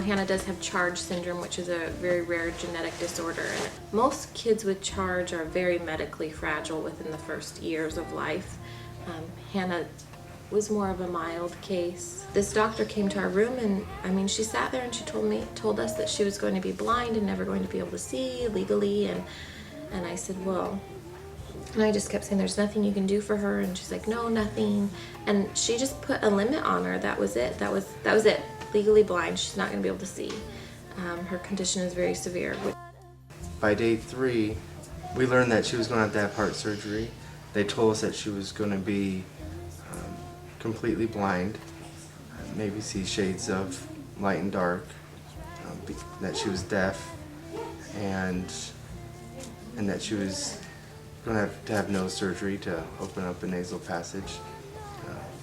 Hannah does have CHARGE syndrome, which is a very rare genetic disorder. And most kids with CHARGE are very medically fragile within the first years of life. Hannah was more of a mild case. This doctor came to our room, and I mean, she sat there and she told us that she was going to be blind and never going to be able to see legally. And I said, well, and I just kept saying, there's nothing you can do for her. And she's like, no, nothing. And she just put a limit on her. That was it. That was it. Legally blind. She's not going to be able to see. Her condition is very severe. By day 3, we learned that she was going to have heart surgery. They told us that she was going to be completely blind, maybe see shades of light and dark, that she was deaf, and that she was going to have nose surgery to open up a nasal passage.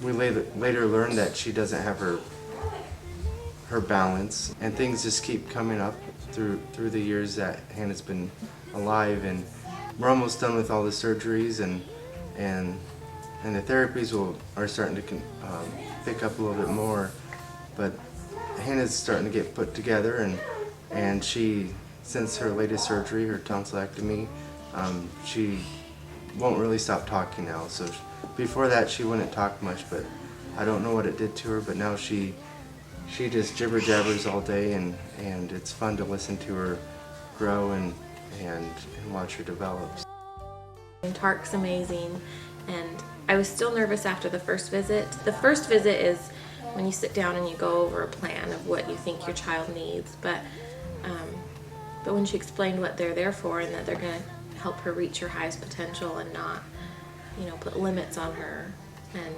We later learned that she doesn't have her balance, and things just keep coming up through the years that Hannah's been alive, and we're almost done with all the surgeries, and the therapies are starting to pick up a little bit more, but Hannah's starting to get put together, and she, since her latest surgery, her tonsillectomy, she won't really stop talking now. So before that she wouldn't talk much, but I don't know what it did to her, but now she just jibber jabbers all day, and it's fun to listen to her grow and watch her develop. TARC's amazing, and I was still nervous after the first visit. The first visit is when you sit down and you go over a plan of what you think your child needs, but when she explained what they're there for and that they're going to help her reach her highest potential and not, put limits on her, and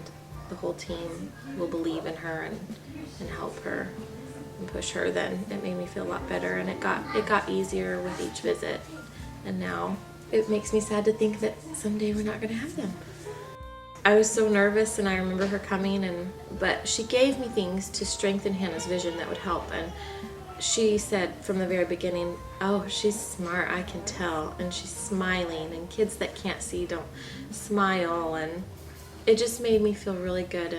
the whole team will believe in her and help her and push her, then it made me feel a lot better, and it got easier with each visit. And now it makes me sad to think that someday we're not going to have them. I was so nervous, and I remember her coming, but she gave me things to strengthen Hannah's vision that would help. And she said from the very beginning, oh, she's smart, I can tell, and she's smiling, and kids that can't see don't smile, and it just made me feel really good.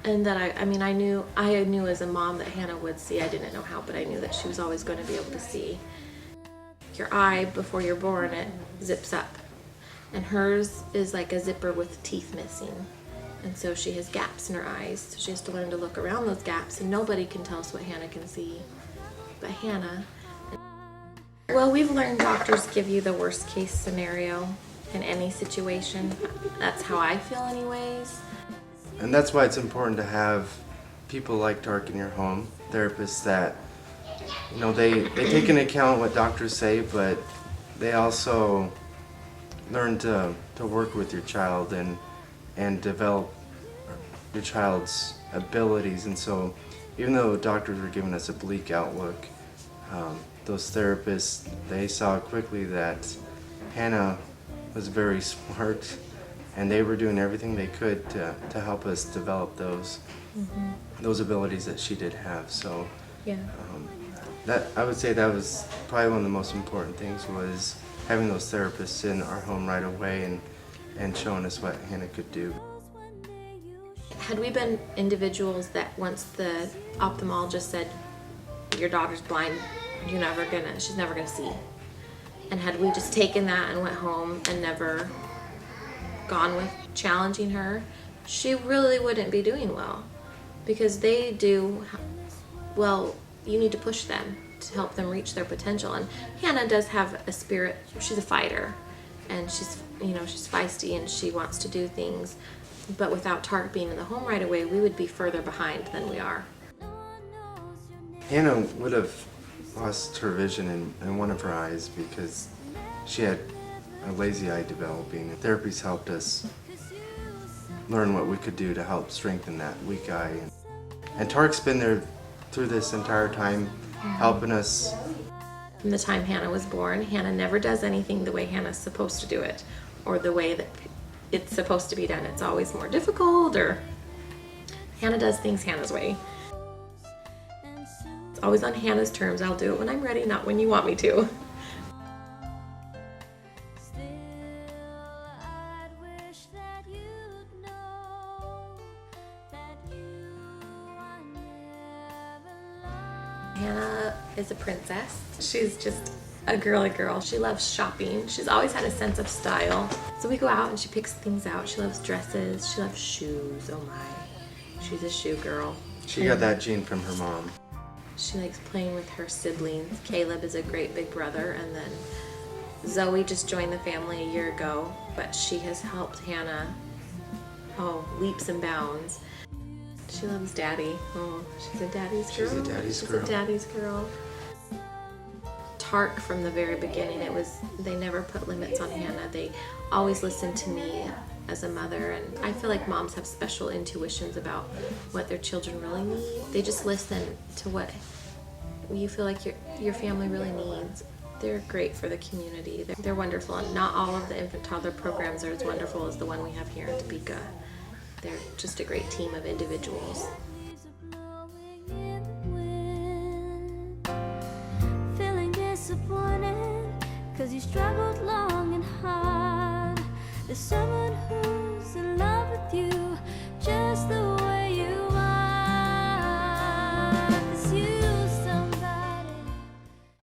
And that I knew as a mom that Hannah would see. I didn't know how, but I knew that she was always going to be able to see. Your eye, before you're born, it zips up, and hers is like a zipper with teeth missing, and so she has gaps in her eyes, so she has to learn to look around those gaps, and nobody can tell us what Hannah can see but Hannah. Well, we've learned doctors give you the worst case scenario in any situation. That's how I feel anyways. And that's why it's important to have people like TARC in your home, therapists that they take into account what doctors say, but they also learn to work with your child and develop your child's abilities. And so even though doctors were giving us a bleak outlook, those therapists, they saw quickly that Hannah was very smart, and they were doing everything they could to help us develop those abilities that she did have. So Yeah. that, I would say that was probably one of the most important things, was having those therapists in our home right away and showing us what Hannah could do. Had we been individuals that once the ophthalmologist said, your daughter's blind, she's never gonna see, and had we just taken that and went home and never gone with challenging her, she really wouldn't be doing well, because they do well. You need to push them to help them reach their potential. And Hannah does have a spirit. She's a fighter, and she's feisty, and she wants to do things. But without TARC being in the home right away, we would be further behind than we are. Hannah would have lost her vision in one of her eyes because she had a lazy eye developing. Therapies helped us learn what we could do to help strengthen that weak eye. And TARC's been there through this entire time, helping us. From the time Hannah was born, Hannah never does anything the way Hannah's supposed to do it, or the way that it's supposed to be done. It's always more difficult, or Hannah does things Hannah's way. It's always on Hannah's terms. I'll do it when I'm ready, not when you want me to. Hannah is a princess. She's just a girly girl. She loves shopping. She's always had a sense of style. So we go out and she picks things out. She loves dresses. She loves shoes. Oh my. She's a shoe girl. She got that gene from her mom. She likes playing with her siblings. Caleb is a great big brother, and then Zoe just joined the family a year ago, but she has helped Hannah, leaps and bounds. She loves daddy. Oh, she's a daddy's girl. She's a daddy's girl. She's a daddy's girl. TARC from the very beginning, they never put limits on Hannah. They always listened to me as a mother, and I feel like moms have special intuitions about what their children really need. They just listen to what you feel like your family really needs. They're great for the community. They're wonderful, and not all of the infant toddler programs are as wonderful as the one we have here in Topeka. They're just a great team of individuals. Feeling disappointed 'cause you struggled long and hard. There's someone who's in love with you,